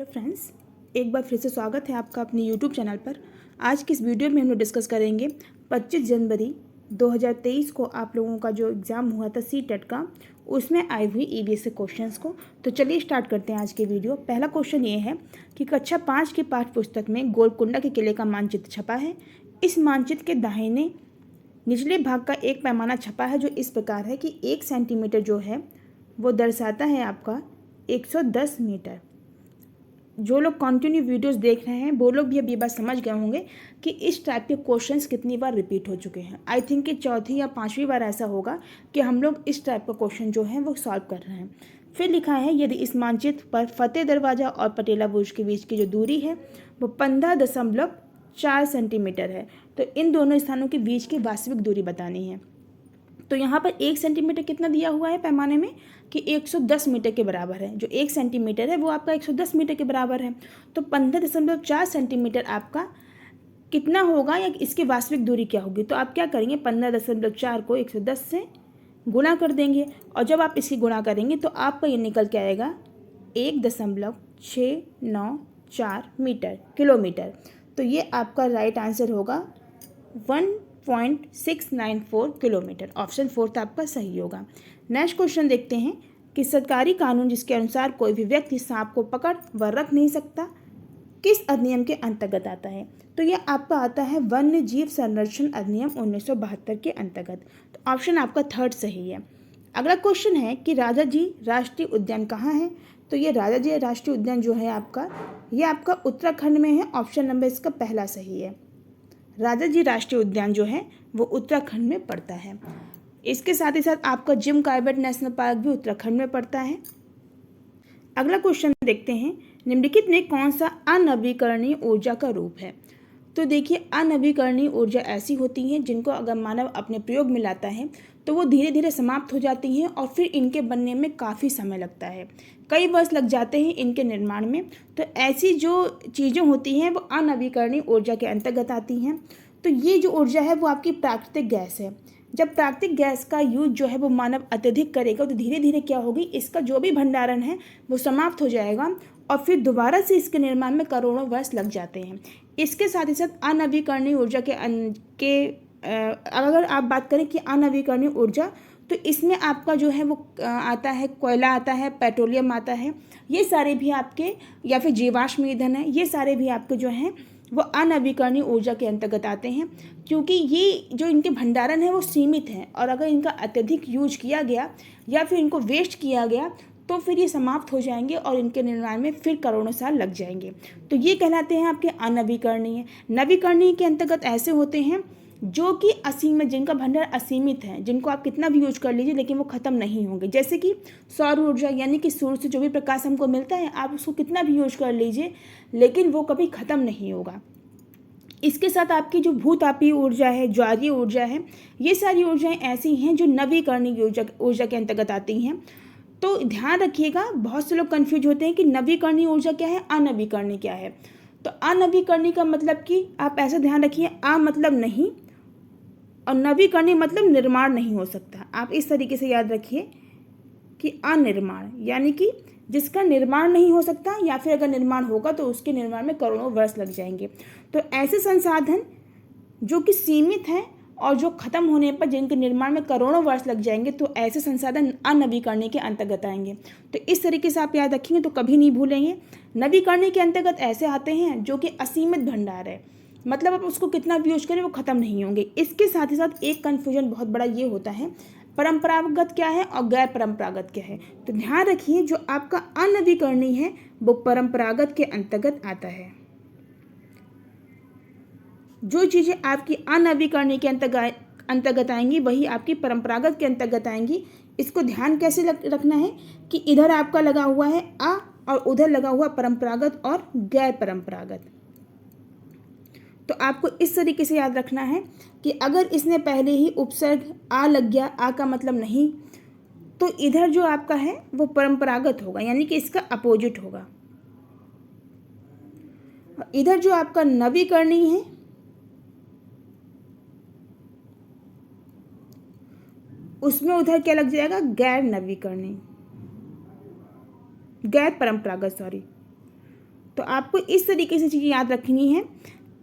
Hello friends, एक बार फिर से स्वागत है आपका अपने यूट्यूब चैनल पर। आज की इस वीडियो में हम लोग डिस्कस करेंगे 25 जनवरी 2023 को आप लोगों का जो एग्ज़ाम हुआ था सीटेट का, उसमें आई हुई ईवीएस से क्वेश्चंस को। तो चलिए स्टार्ट करते हैं आज की वीडियो। पहला क्वेश्चन ये है कि कक्षा 5 की पाठ्य पुस्तक में गोलकुंडा के किले का मानचित्र छपा है। इस मानचित्र के दाहिने निचले भाग का एक पैमाना छपा है जो इस प्रकार है कि 1 सेंटीमीटर जो है वो दर्शाता है आपका 110 मीटर। जो लोग कंटिन्यू वीडियोस देख रहे हैं वो लोग भी अब ये बात समझ गए होंगे कि इस टाइप के क्वेश्चंस कितनी बार रिपीट हो चुके हैं। आई थिंक कि चौथी या पांचवी बार ऐसा होगा कि हम लोग इस टाइप का क्वेश्चन जो है वो सॉल्व कर रहे हैं। फिर लिखा है यदि इस मानचित्र पर फतेह दरवाज़ा और पटेला बुर्ज के बीच की जो दूरी है वो 15.4 सेंटीमीटर है, तो इन दोनों स्थानों के बीच की वास्तविक दूरी बतानी है। तो यहाँ पर 1 सेंटीमीटर कितना दिया हुआ है पैमाने में कि 110 मीटर के बराबर है। जो 1 सेंटीमीटर है वो आपका 110 मीटर के बराबर है। तो 15.4 सेंटीमीटर आपका कितना होगा या इसकी वास्तविक दूरी क्या होगी। तो आप क्या करेंगे, 15.4 को 110 से गुणा कर देंगे और जब आप इसकी गुणा करेंगे तो आपका ये निकल के आएगा 1.694 मीटर किलोमीटर। तो ये आपका राइट आंसर होगा 1.694 किलोमीटर। ऑप्शन 4 आपका सही होगा। नेक्स्ट क्वेश्चन देखते हैं कि सरकारी कानून जिसके अनुसार कोई भी व्यक्ति सांप को पकड़ व रख नहीं सकता किस अधिनियम के अंतर्गत आता है। तो यह आपका आता है वन्य जीव संरक्षण अधिनियम 1972 के अंतर्गत। तो ऑप्शन आपका 3 सही है। अगला क्वेश्चन है कि राजाजी राष्ट्रीय उद्यान कहाँ है। तो ये राजाजी राष्ट्रीय उद्यान जो है आपका, ये आपका उत्तराखंड में है। ऑप्शन नंबर इसका पहला सही है। राजाजी राष्ट्रीय उद्यान जो है वो उत्तराखंड में पड़ता है। इसके साथ ही साथ आपका जिम कॉर्बेट नेशनल पार्क भी उत्तराखंड में पड़ता है। अगला क्वेश्चन देखते हैं, निम्नलिखित में कौन सा अनवीकरणीय ऊर्जा का रूप है। तो देखिए, अनवीकरणीय ऊर्जा ऐसी होती हैं जिनको अगर मानव अपने प्रयोग में लाता है तो वो धीरे धीरे समाप्त हो जाती हैं और फिर इनके बनने में काफ़ी समय लगता है, कई वर्ष लग जाते हैं इनके निर्माण में। तो ऐसी जो चीज़ें होती हैं वो अनवीकरणीय ऊर्जा के अंतर्गत आती हैं। तो ये जो ऊर्जा है वो आपकी प्राकृतिक गैस है। जब प्राकृतिक गैस का यूज जो है वो मानव अत्यधिक करेगा तो धीरे धीरे क्या होगी, इसका जो भी भंडारण है वो समाप्त हो जाएगा और फिर दोबारा से इसके निर्माण में करोड़ों वर्ष लग जाते हैं। इसके साथ ही साथ अनवीकरणीय ऊर्जा अगर आप बात करें कि अनवीकरणीय ऊर्जा, तो इसमें आपका जो है वो आता है कोयला, आता है पेट्रोलियम, आता है, ये सारे भी आपके, या फिर जीवाश्म ईंधन है, ये सारे भी आपके जो हैं वो अनवीकरणीय ऊर्जा के अंतर्गत आते हैं। क्योंकि ये जो इनके भंडारण है वो सीमित हैं और अगर इनका अत्यधिक यूज किया गया या फिर इनको वेस्ट किया गया तो फिर ये समाप्त हो जाएंगे और इनके निर्माण में फिर करोड़ों साल लग जाएंगे। तो ये कहलाते हैं आपके अनवीकरणीय। नवीकरणीय के अंतर्गत ऐसे होते हैं जो कि असीमित, जिनका भंडार असीमित है, जिनको आप कितना भी यूज कर लीजिए लेकिन वो ख़त्म नहीं होंगे। जैसे कि सौर ऊर्जा, यानी कि सूर्य से जो भी प्रकाश हमको मिलता है आप उसको कितना भी यूज कर लीजिए लेकिन वो कभी ख़त्म नहीं होगा। इसके साथ आपकी जो भूतापीय ऊर्जा है, ज्वारीय ऊर्जा है, ये सारी ऊर्जाएं ऐसी हैं जो नवीकरणीय ऊर्जा के अंतर्गत आती हैं। तो ध्यान रखिएगा, बहुत से लोग कंफ्यूज होते हैं कि नवीकरणीय ऊर्जा क्या है, अनवीकरणीय क्या है। तो अनवीकरणीय का मतलब कि आप ऐसा ध्यान रखिए, आ मतलब नहीं और नवीकरणीय मतलब निर्माण नहीं हो सकता। आप इस तरीके से याद रखिए कि अनिर्माण यानी कि जिसका निर्माण नहीं हो सकता, या फिर अगर निर्माण होगा तो उसके निर्माण में करोड़ों वर्ष लग जाएंगे। तो ऐसे संसाधन जो कि सीमित हैं और जो खत्म होने पर जिनके निर्माण में करोड़ों वर्ष लग जाएंगे, तो ऐसे संसाधन अनवीकरणीय के अंतर्गत आएंगे। तो इस तरीके से आप याद रखेंगे तो कभी नहीं भूलेंगे। नवीकरणीय के अंतर्गत ऐसे आते हैं जो कि असीमित भंडार है, मतलब आप उसको कितना भी यूज करें वो खत्म नहीं होंगे। इसके साथ ही साथ एक कन्फ्यूजन बहुत बड़ा ये होता है, परंपरागत क्या है और गैर परंपरागत क्या है। तो ध्यान रखिए, जो आपका अनवीकरणीय है वो परंपरागत के अंतर्गत आता है। जो चीज़ें आपकी अनवीकरणीय के अंतर्गत आएंगी वही आपकी परंपरागत के अंतर्गत आएंगी। इसको ध्यान कैसे रखना है कि इधर आपका लगा हुआ है आ और उधर लगा हुआ परंपरागत और गैर परंपरागत। तो आपको इस तरीके से याद रखना है कि अगर इसने पहले ही उपसर्ग आ लग गया, आ का मतलब नहीं, तो इधर जो आपका है वो परंपरागत होगा, यानी कि इसका अपोजिट होगा। इधर जो आपका नवीकरणीय है उसमें उधर क्या लग जाएगा, गैर नवीकरणीय, गैर परंपरागत, सॉरी। तो आपको इस तरीके से चीज़ें याद रखनी है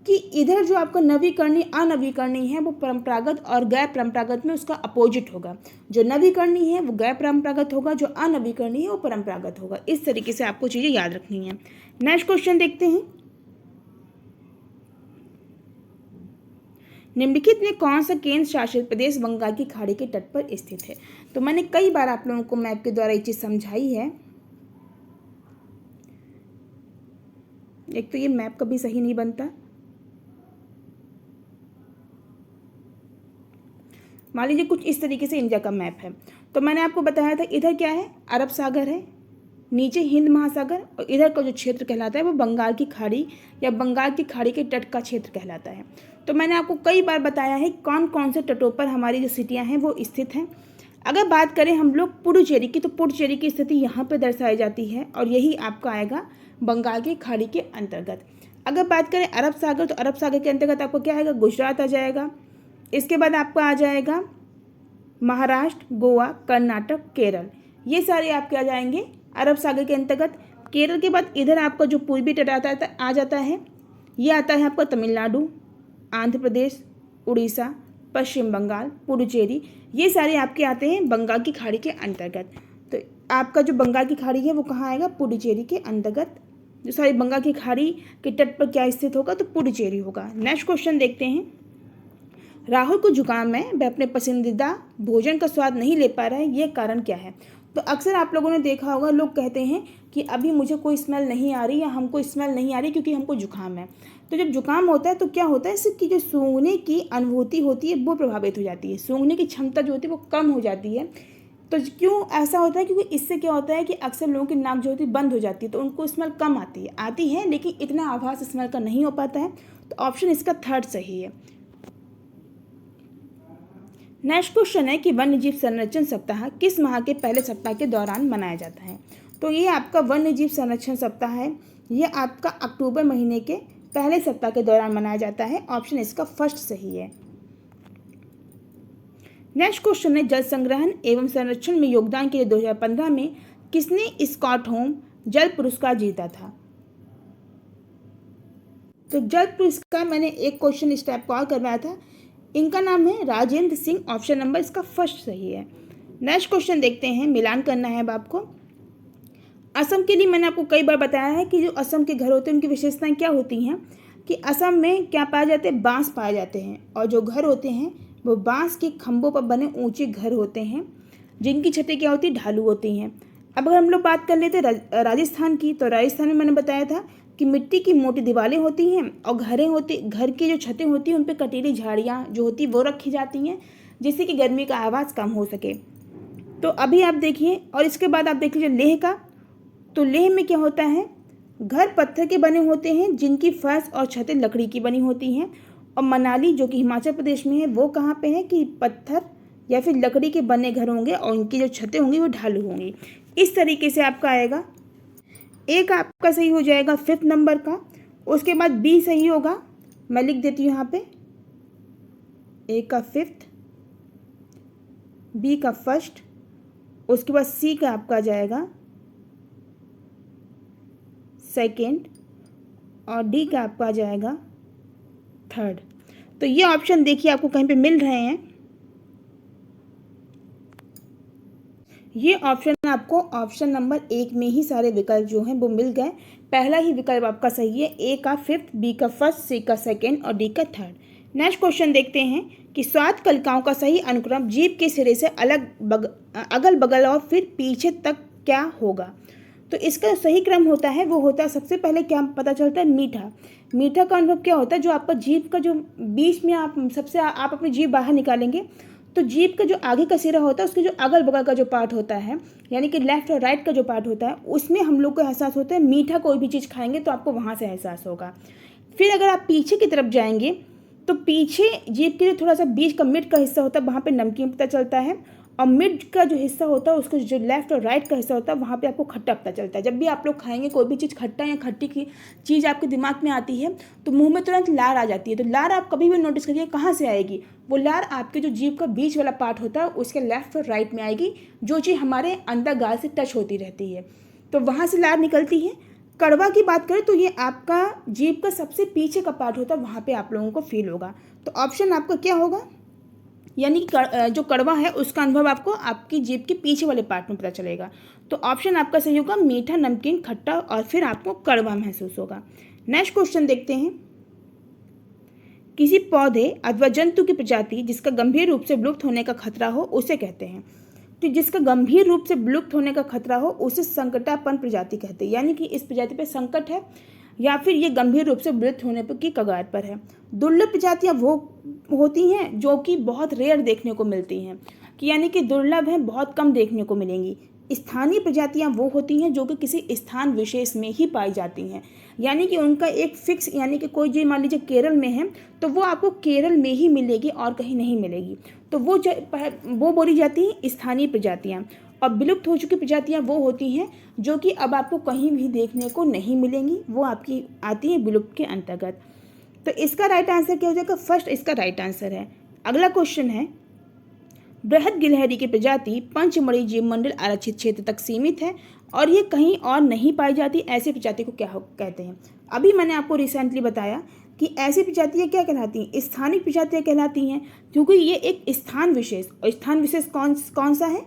कि इधर जो आपका नवीकरणीय अनवीकरणीय है वो परंपरागत और गैर परंपरागत में उसका अपोजिट होगा। जो नवीकरणीय है वो गैर परंपरागत होगा, जो अनवीकरणीय है वो परंपरागत होगा। इस तरीके से आपको चीज़ें याद रखनी है। नेक्स्ट क्वेश्चन देखते हैं। निम्नलिखित में कौन सा केंद्र शासित प्रदेश बंगाल की खाड़ी के तट पर स्थित है? तो मैंने कई बार आप लोगों को मैप के द्वारा ये चीज़ समझाई है। एक तो ये मैप कभी सही नहीं बनता। मान लीजिए कुछ इस तरीके से इंडिया का मैप है, तो मैंने आपको बताया था इधर क्या है, अरब सागर है, नीचे हिंद महासागर, और इधर का जो क्षेत्र कहलाता है वो बंगाल की खाड़ी या बंगाल की खाड़ी के तट का क्षेत्र कहलाता है। तो मैंने आपको कई बार बताया है कौन कौन से तटों पर हमारी जो सिटियां हैं वो स्थित हैं। अगर बात करें हम लोग पुडुचेरी की, तो पुडुचेरी की स्थिति यहाँ पर दर्शाई जाती है और यही आपका आएगा बंगाल की खाड़ी के अंतर्गत। अगर बात करें अरब सागर, तो अरब सागर के अंतर्गत आपको क्या आएगा, गुजरात आ जाएगा। इसके बाद आपका आ जाएगा महाराष्ट्र, गोवा, कर्नाटक, केरल, ये सारे आपके आ जाएंगे अरब सागर के अंतर्गत। केरल के बाद इधर आपका जो पूर्वी तट आ जाता है, ये आता है आपका तमिलनाडु, आंध्र प्रदेश, उड़ीसा, पश्चिम बंगाल, पुडुचेरी, ये सारे आपके आते हैं बंगाल की खाड़ी के अंतर्गत। तो आपका जो बंगाल की खाड़ी है वो कहाँ आएगा, पुडुचेरी के अंतर्गत। जो सारी बंगाल की खाड़ी के तट पर क्या स्थित होगा, तो पुडुचेरी होगा। नेक्स्ट क्वेश्चन देखते हैं। राहुल को जुकाम है, वह अपने पसंदीदा भोजन का स्वाद नहीं ले पा रहा है, यह कारण क्या है? तो अक्सर आप लोगों ने देखा होगा, लोग कहते हैं कि अभी मुझे कोई स्मेल नहीं आ रही या हमको स्मेल नहीं आ रही क्योंकि हमको जुकाम है। तो जब जुकाम होता है तो क्या होता है, इसकी जो सूंघने की अनुभूति होती है वो प्रभावित हो जाती है, सूंघने की क्षमता जो होती है वो कम हो जाती है। तो क्यों ऐसा होता है, क्योंकि इससे क्या होता है कि अक्सर लोगों की नाक जो होती है बंद हो जाती है, तो उनको स्मेल कम आती है लेकिन इतना आभास स्मेल का नहीं हो पाता है। तो ऑप्शन इसका थर्ड सही है। नेक्स्ट क्वेश्चन है कि वन्यजीव संरक्षण सप्ताह किस माह के पहले सप्ताह के दौरान मनाया जाता है? तो ये आपका वन्यजीव संरक्षण सप्ताह है, ये आपका अक्टूबर महीने के पहले सप्ताह के दौरान मनाया जाता है। ऑप्शन इसका फर्स्ट सही है। नेक्स्ट क्वेश्चन है जल संग्रहण एवं संरक्षण में योगदान के लिए 2015 में किसने स्कॉटहोम जल पुरस्कार जीता था? तो जल पुरस्कार मैंने एक क्वेश्चन इस टाइप का और करवाया था, इनका नाम है राजेंद्र सिंह। ऑप्शन नंबर इसका फर्स्ट सही है। नेक्स्ट क्वेश्चन देखते हैं, मिलान करना है अब आपको। असम के लिए मैंने आपको कई बार बताया है कि जो असम के घर होते हैं उनकी विशेषताएं क्या होती हैं, कि असम में क्या पाए जाते हैं, बांस पाए जाते हैं, और जो घर होते हैं वो बांस के खंभों पर बने ऊंचे घर होते हैं जिनकी छतें क्या होती है, ढालू होती हैं। अब अगर हम लोग बात कर लेते राजस्थान की, तो राजस्थान में मैंने बताया था कि मिट्टी की मोटी दीवारें होती हैं और घर की जो छतें होती हैं उन पर कटीली झाड़ियाँ जो होती हैं वो रखी जाती हैं जिससे कि गर्मी का आवाज़ कम हो सके। तो अभी आप देखिए, और इसके बाद आप देख लीजिए लेह का। तो लेह में क्या होता है, घर पत्थर के बने होते हैं जिनकी फर्श और छतें लकड़ी की बनी होती हैं। और मनाली जो कि हिमाचल प्रदेश में है वो कहाँ पे है, कि पत्थर या फिर लकड़ी के बने घर होंगे और उनकी जो छतें होंगी वो ढालू होंगी। इस तरीके से आपका आएगा। एक आपका सही हो जाएगा 5th नंबर का। उसके बाद बी सही होगा, मैं लिख देती हूँ यहाँ पे, ए का 5th, बी का 1st, उसके बाद सी का आपका आ जाएगा 2nd और डी का आपका आ जाएगा 3rd। तो ये ऑप्शन देखिए आपको कहीं पे मिल रहे हैं। ये ऑप्शन आपको ऑप्शन नंबर 1 में ही सारे विकल्प जो हैं वो मिल गए। पहला ही विकल्प आपका सही है, ए का 5th, बी का 1st, सी का 2nd और डी का 3rd। नेक्स्ट क्वेश्चन देखते हैं कि स्वाद कलिकाओं का सही अनुक्रम जीभ के सिरे से अगल बगल और फिर पीछे तक क्या होगा? तो इसका सही क्रम होता है वो होता है, सबसे पहले क्या पता चलता है, मीठा। मीठा का अनुभव क्या होता है, जो आपका जीभ का जो बीच में आप अपनी जीभ बाहर निकालेंगे तो जीभ का जो आगे का सिरा होता है उसके जो अगल बगल का जो पार्ट होता है, यानी कि लेफ्ट और राइट का जो पार्ट होता है, उसमें हम लोग को एहसास होता है मीठा। कोई भी चीज़ खाएंगे तो आपको वहाँ से एहसास होगा। फिर अगर आप पीछे की तरफ जाएंगे तो पीछे जीभ के जो थोड़ा सा बीच का मिड का हिस्सा होता है वहाँ पे नमकीन पता चलता है, और मिड का जो हिस्सा होता है उसका जो लेफ्ट और राइट का हिस्सा होता है वहाँ पे आपको खट्टा पता चलता है। जब भी आप लोग खाएंगे कोई भी चीज़ खट्टा या खट्टी की चीज़ आपके दिमाग में आती है तो मुंह में तुरंत लार आ जाती है। तो लार आप कभी भी नोटिस करिए कहाँ से आएगी, वो लार आपके जो जीभ का बीच वाला पार्ट होता है उसके लेफ्ट और राइट में आएगी, जो चीज़ हमारे अंदर गाल से टच होती रहती है तो वहाँ से लार निकलती है। कड़वा की बात करें तो ये आपका जीभ का सबसे पीछे का पार्ट होता है, वहाँ पे आप लोगों को फील होगा। तो ऑप्शन आपका क्या होगा, यानी कि जो कड़वा है उसका अनुभव आपको आपकी जीभ के पीछे वाले पार्ट में पता चलेगा। तो ऑप्शन आपका सही होगा, मीठा, नमकीन, खट्टा और फिर आपको कड़वा महसूस होगा। नेक्स्ट क्वेश्चन देखते हैं। किसी पौधे अथवा जंतु की प्रजाति जिसका गंभीर रूप से विलुप्त होने का खतरा हो उसे कहते हैं। तो जिसका गंभीर रूप से विलुप्त होने का खतरा हो उसे संकटापन्न प्रजाति कहते हैं, यानी कि इस प्रजाति पे संकट है या फिर ये गंभीर रूप से विलुप्त होने पर की कगार पर है। दुर्लभ प्रजातियां वो होती हैं जो कि बहुत रेयर देखने को मिलती हैं, कि यानी कि दुर्लभ हैं, बहुत कम देखने को मिलेंगी। स्थानीय प्रजातियां वो होती हैं जो कि किसी स्थान विशेष में ही पाई जाती हैं, यानी कि उनका एक फिक्स, यानी कि कोई चीज़ मान लीजिए केरल में है तो वो आपको केरल में ही मिलेगी और कहीं नहीं मिलेगी। तो वो बोली जाती हैं स्थानीय प्रजातियां। और विलुप्त हो चुकी प्रजातियां वो होती हैं जो कि अब आपको कहीं भी देखने को नहीं मिलेंगी, वो आपकी आती हैं विलुप्त के अंतर्गत। तो इसका राइट आंसर क्या हो जाएगा, फर्स्ट इसका राइट आंसर है। अगला क्वेश्चन है, बृहद गिलहरी की प्रजाति पंचमढ़ी जीव मंडल आरक्षित क्षेत्र तक सीमित है और ये कहीं और नहीं पाई जाती, ऐसी प्रजाति को क्या कहते हैं। अभी मैंने आपको रिसेंटली बताया कि ऐसी प्रजातियाँ क्या कहलाती हैं, स्थानिक प्रजातियाँ कहलाती हैं, क्योंकि ये एक स्थान विशेष, और स्थान विशेष कौन सा है,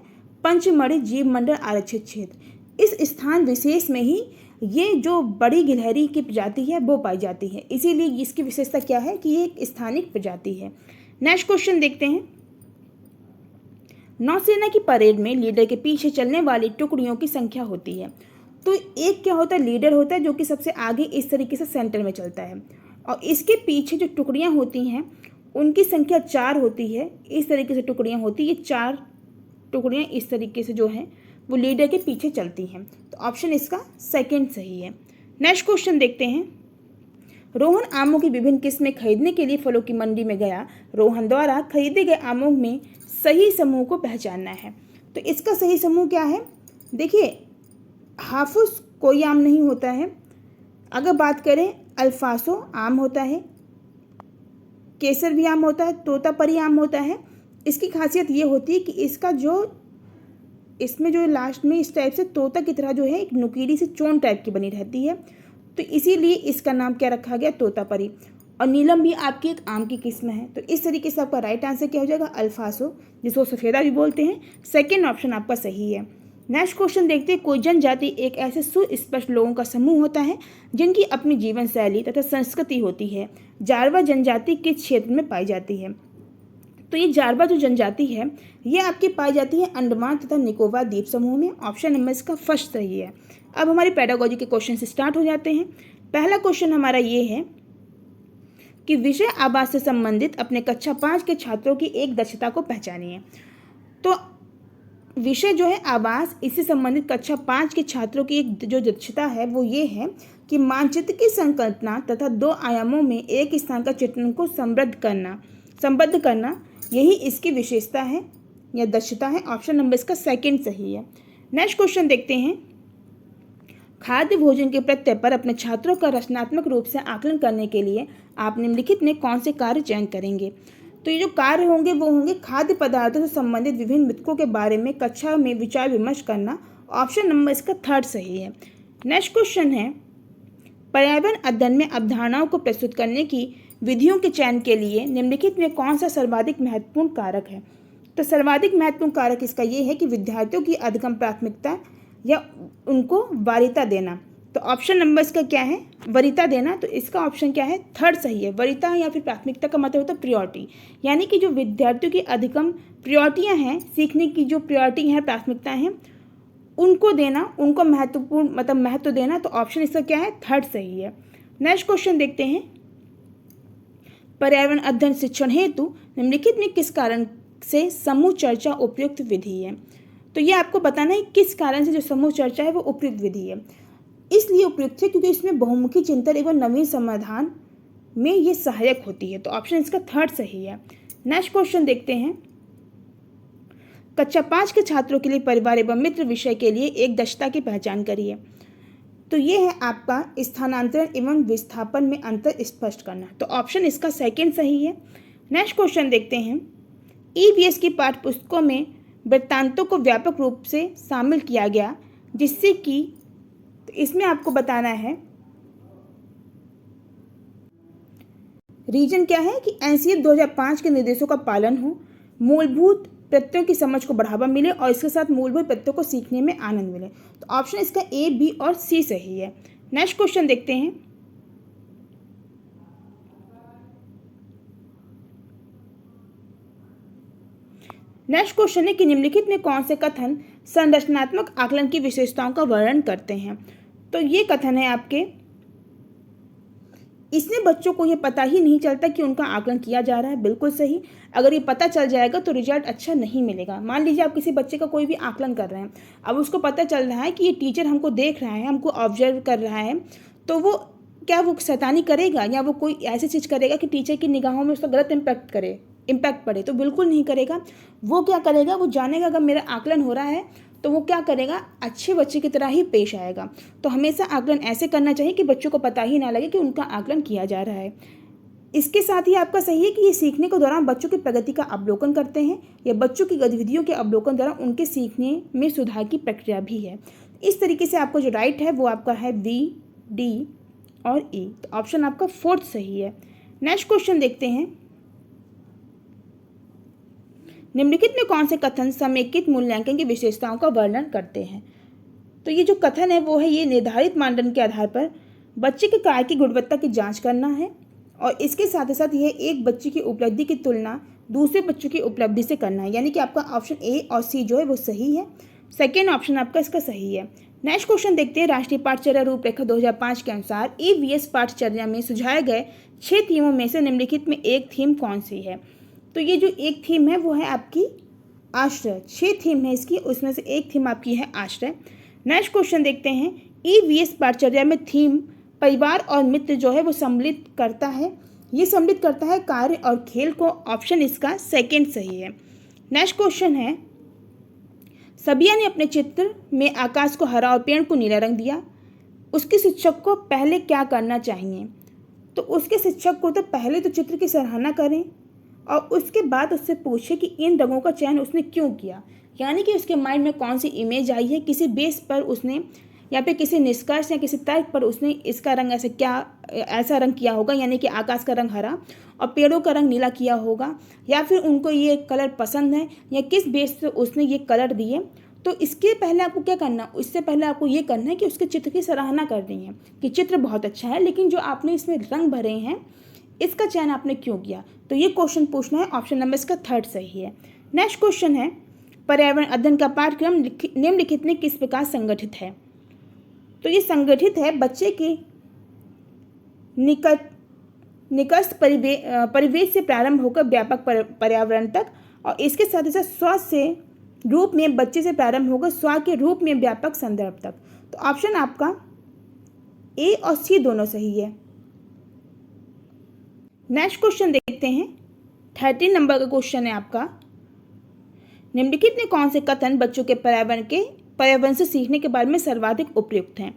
पंचमढ़ी जीव मंडल आरक्षित क्षेत्र। इस स्थान विशेष में ही ये जो बड़ी गिलहरी की प्रजाति है वो पाई जाती है, इसीलिए इसकी विशेषता क्या है कि ये एक स्थानिक प्रजाति है। नेक्स्ट क्वेश्चन देखते हैं। नौसेना की परेड में लीडर के पीछे चलने वाली टुकड़ियों की संख्या होती है। तो एक क्या होता है, लीडर होता है जो कि सबसे आगे इस तरीके से सेंटर में चलता है, और इसके पीछे जो टुकड़ियां होती हैं उनकी संख्या 4 होती है। इस तरीके से टुकड़ियां होती है, ये 4 टुकड़ियां इस तरीके से जो हैं वो लीडर के पीछे चलती हैं। तो ऑप्शन इसका सेकंड सही है। नेक्स्ट क्वेश्चन देखते हैं। रोहन आमों की विभिन्न किस्में खरीदने के लिए फलों की मंडी में गया। रोहन द्वारा खरीदे गए आमों में सही समूह को पहचानना है। तो इसका सही समूह क्या है, देखिए हाफुस कोई आम नहीं होता है। अगर बात करें अल्फासो आम होता है, केसर भी आम होता है, तोतापरी आम होता है। इसकी खासियत ये होती है कि इसका जो इसमें जो लास्ट में इस टाइप से तोता की तरह जो है एक नुकीली सी चोन टाइप की बनी रहती है, तो इसीलिए इसका नाम क्या रखा गया, तोतापरी। और नीलम भी आपकी एक आम की किस्म है। तो इस तरीके से आपका राइट आंसर क्या हो जाएगा, अल्फासो, जिसको सफ़ेदा भी बोलते हैं। सेकेंड ऑप्शन आपका सही है। नेक्स्ट क्वेश्चन देखते हैं। कोई जनजाति एक ऐसे सुस्पष्ट लोगों का समूह होता है जिनकी अपनी जीवन शैली तथा संस्कृति होती है। जारवा जनजाति किस क्षेत्र में पाई जाती है। तो ये जारवा जो जनजाति है ये आपकी पाई जाती है अंडमान तथा निकोबार द्वीप समूह में। ऑप्शन नंबर इसका फर्स्ट सही है। अब हमारी पेडागोजी के क्वेश्चन स्टार्ट हो जाते हैं। पहला क्वेश्चन हमारा ये है कि विषय आवास से संबंधित अपने कक्षा 5 के छात्रों की एक दक्षता को पहचानिए। तो विषय जो है आवास, इससे संबंधित कक्षा 5 के छात्रों की एक जो दक्षता है वो ये है कि मानचित्र की संकल्पना तथा 2 आयामों में एक स्थान का चित्रण को संबद्ध करना, यही इसकी विशेषता है या दक्षता है। ऑप्शन नंबर इसका सेकंड सही है। नेक्स्ट क्वेश्चन देखते हैं। खाद्य भोजन के प्रत्यय पर अपने छात्रों का रचनात्मक रूप से आकलन करने के लिए आप निम्नलिखित में कौन से कार्य चयन करेंगे। तो ये जो कार्य होंगे वो होंगे खाद्य पदार्थों से संबंधित विभिन्न मिथकों के बारे में कक्षा में विचार विमर्श करना। ऑप्शन नंबर इसका थर्ड सही है। नेक्स्ट क्वेश्चन है, पर्यावरण अध्ययन में अवधारणाओं को प्रस्तुत करने की विधियों के चयन के लिए निम्नलिखित में कौन सा सर्वाधिक महत्वपूर्ण कारक है। तो सर्वाधिक महत्वपूर्ण कारक इसका ये है कि विद्यार्थियों की अधिगम प्राथमिकता या उनको वरीयता देना। तो ऑप्शन नंबर इसका क्या है, वरीयता देना। तो इसका ऑप्शन क्या है, थर्ड सही है। वरीयता या फिर प्राथमिकता का मतलब होता है प्रियोरिटी, यानी कि जो विद्यार्थियों की अधिगम प्रियोरिटियाँ हैं, सीखने की जो प्रियोरिटी हैं, प्राथमिकता हैं, उनको देना, उनको महत्वपूर्ण महत्व देना। तो ऑप्शन इसका क्या है, थर्ड सही है। नेक्स्ट क्वेश्चन देखते हैं। पर्यावरण अध्ययन शिक्षण हेतु निम्नलिखित में किस कारण से समूह चर्चा उपयुक्त विधि है। तो ये आपको बताना है किस कारण से जो समूह चर्चा है वो उपयुक्त विधि है। इसलिए उपयुक्त है क्योंकि इसमें बहुमुखी चिंतन एवं नवीन समाधान में ये सहायक होती है। तो ऑप्शन इसका थर्ड सही है। नेक्स्ट क्वेश्चन देखते हैं। कक्षा 5 के छात्रों के लिए परिवार एवं मित्र विषय के लिए एक दक्षता की पहचान करिए। तो ये है आपका स्थानांतरण एवं विस्थापन में अंतर स्पष्ट करना। तो ऑप्शन इसका सेकंड सही है। नेक्स्ट क्वेश्चन देखते हैं। ईवीएस की पाठ्य पुस्तकों में वृत्तांतों को व्यापक रूप से शामिल किया गया, जिससे कि तो इसमें आपको बताना है रीजन क्या है कि एनसीएफ 2005 के निर्देशों का पालन हो, मूलभूत प्रत्ययों की समझ को बढ़ावा मिले और इसके साथ मूलभूत प्रत्ययों को सीखने में आनंद मिले। तो ऑप्शन इसका ए, बी और सी सही है। नेक्स्ट क्वेश्चन देखते हैं। नेक्स्ट क्वेश्चन है कि निम्नलिखित में कौन से कथन संरचनात्मक आकलन की विशेषताओं का वर्णन करते हैं। तो ये कथन है आपके, इसमें बच्चों को ये पता ही नहीं चलता कि उनका आकलन किया जा रहा है। बिल्कुल सही। अगर ये पता चल जाएगा तो रिजल्ट अच्छा नहीं मिलेगा। मान लीजिए आप किसी बच्चे का कोई भी आकलन कर रहे हैं, अब उसको पता चल रहा है कि ये टीचर हमको देख रहा है, हमको ऑब्जर्व कर रहा है, तो वो क्या वो शैतानी करेगा या वो कोई ऐसी चीज़ करेगा कि टीचर की निगाहों में उसका गलत इम्पैक्ट पड़े? तो बिल्कुल नहीं करेगा। वो क्या करेगा, वो जानेगा अगर मेरा आकलन हो रहा है तो वो क्या करेगा, अच्छे बच्चे की तरह ही पेश आएगा। तो हमेशा आकलन ऐसे करना चाहिए कि बच्चों को पता ही ना लगे कि उनका आकलन किया जा रहा है। इसके साथ ही आपका सही है कि ये सीखने के दौरान बच्चों की प्रगति का अवलोकन करते हैं या बच्चों की गतिविधियों के अवलोकन द्वारा उनके सीखने में सुधार की प्रक्रिया भी है। इस तरीके से आपको जो राइट है वो आपका है बी, डी और ई। तो ऑप्शन आपका फोर्थ सही है। नेक्स्ट क्वेश्चन देखते हैं। निम्नलिखित में कौन से कथन समेकित मूल्यांकन की विशेषताओं का वर्णन करते हैं। तो ये जो कथन है वो है, ये निर्धारित मानदंड के आधार पर बच्चे के कार्य की गुणवत्ता की जांच करना है और इसके साथ ही साथ यह एक बच्चे की उपलब्धि की तुलना दूसरे बच्चों की उपलब्धि से करना है। यानी कि आपका ऑप्शन ए और सी जो है वो सही है। सेकेंड ऑप्शन आपका इसका सही है। नेक्स्ट क्वेश्चन देखते हैं। राष्ट्रीय पाठचर्या रूपरेखा 2005 के अनुसार EVS पाठचर्या में सुझाए गए 6 थीमों में से निम्नलिखित में एक थीम कौन सी है। तो ये जो एक थीम है वो है आपकी आश्रय। 6 थीम है इसकी, उसमें से एक थीम आपकी है आश्रय। नेक्स्ट क्वेश्चन देखते हैं। EVS पाठचर्या में थीम परिवार और मित्र जो है वो सम्मिलित करता है। ये सम्मिलित करता है कार्य और खेल को। ऑप्शन इसका सेकंड सही है। नेक्स्ट क्वेश्चन है। सबिया ने अपने चित्र में आकाश को हरा और पेड़ को नीला रंग दिया। उसके शिक्षक को पहले क्या करना चाहिए। तो उसके शिक्षक को तो पहले तो चित्र की सराहना करें और उसके बाद उससे पूछे कि इन रंगों का चयन उसने क्यों किया। यानी कि उसके माइंड में कौन सी इमेज आई है, किसी बेस पर उसने या फिर किसी निष्कर्ष या किसी तर्क पर उसने इसका रंग ऐसा रंग किया होगा, यानी कि आकाश का रंग हरा और पेड़ों का रंग नीला किया होगा, या फिर उनको ये कलर पसंद है या किस बेस पर उसने ये कलर दिए। तो इसके पहले आपको क्या करना, इससे पहले आपको ये करना है कि उसके चित्र की सराहना करनी है कि चित्र बहुत अच्छा है, लेकिन जो आपने इसमें रंग भरे हैं इसका चयन आपने क्यों किया। तो ये क्वेश्चन पूछना है। ऑप्शन नंबर इसका थर्ड सही है। नेक्स्ट क्वेश्चन है। पर्यावरण अध्ययन का पाठ्यक्रम निम्नलिखित में किस प्रकार संगठित है। तो ये संगठित है बच्चे के निकटस्थ परिवेश से प्रारंभ होकर व्यापक पर्यावरण तक, और इसके साथ ही साथ स्व से रूप में बच्चे से प्रारंभ होकर स्व के रूप में व्यापक संदर्भ तक। तो ऑप्शन आपका ए और सी दोनों सही है। नेक्स्ट क्वेश्चन देखते हैं। 13 नंबर का क्वेश्चन है आपका। निम्नलिखित में कौन से कथन बच्चों के पर्यावरण से सीखने के बारे में सर्वाधिक उपयुक्त हैं।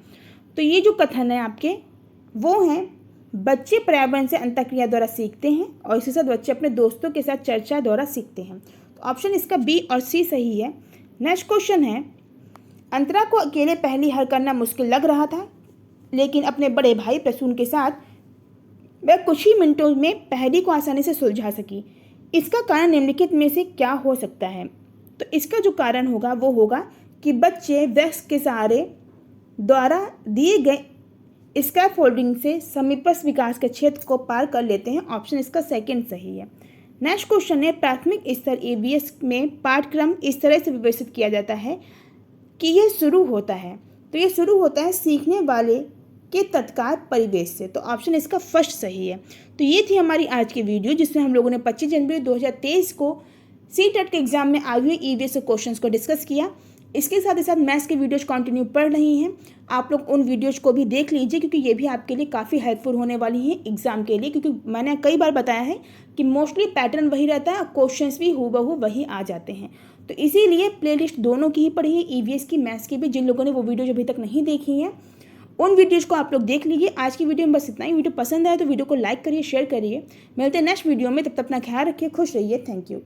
तो ये जो कथन है आपके वो हैं, बच्चे पर्यावरण से अंतःक्रिया द्वारा सीखते हैं और इसी साथ बच्चे अपने दोस्तों के साथ चर्चा द्वारा सीखते हैं। तो ऑप्शन इसका बी और सी सही है। नेक्स्ट क्वेश्चन है। अंतरा को अकेले पहेली हल करना मुश्किल लग रहा था, लेकिन अपने बड़े भाई प्रसून के साथ वह कुछ ही मिनटों में पहेली को आसानी से सुलझा सकी। इसका कारण निम्नलिखित में से क्या हो सकता है। तो इसका जो कारण होगा वो होगा कि बच्चे वयस्क के सहारे द्वारा दिए गए स्कैफोल्डिंग से समीपस्थ विकास के क्षेत्र को पार कर लेते हैं। ऑप्शन इसका सेकंड सही है। नेक्स्ट क्वेश्चन है। प्राथमिक स्तर EVS में पाठ्यक्रम इस तरह से विवेचित किया जाता है कि यह शुरू होता है, तो यह शुरू होता है सीखने वाले के तत्काल परिवेश से। तो ऑप्शन इसका फर्स्ट सही है। तो ये थी हमारी आज की वीडियो जिसमें हम लोगों ने 25 जनवरी 2023 को CTET के एग्जाम में आए हुए EVS क्वेश्चंस को डिस्कस किया। इसके साथ ही साथ मैथ्स के वीडियोज कंटिन्यू पढ़ रही हैं। आप लोग उन वीडियोज को भी देख लीजिए क्योंकि ये भी आपके लिए काफ़ी हेल्पफुल होने वाली हैं एग्जाम के लिए, क्योंकि मैंने कई बार बताया है कि मोस्टली पैटर्न वही रहता है और क्वेश्चंस भी हूबहू वही आ जाते हैं। तो इसीलिए प्लेलिस्ट दोनों की ही पढ़ी है, EVS की, मैथ्स की भी। जिन लोगों ने वो वीडियोज अभी तक नहीं देखी हैं उन वीडियोज़ को आप लोग देख लीजिए। आज की वीडियो में बस इतना ही। वीडियो पसंद आए तो वीडियो को लाइक करिए, शेयर करिए। मिलते हैं नेक्स्ट वीडियो में। तब तक अपना ख्याल रखिए, खुश रहिए। Thank you.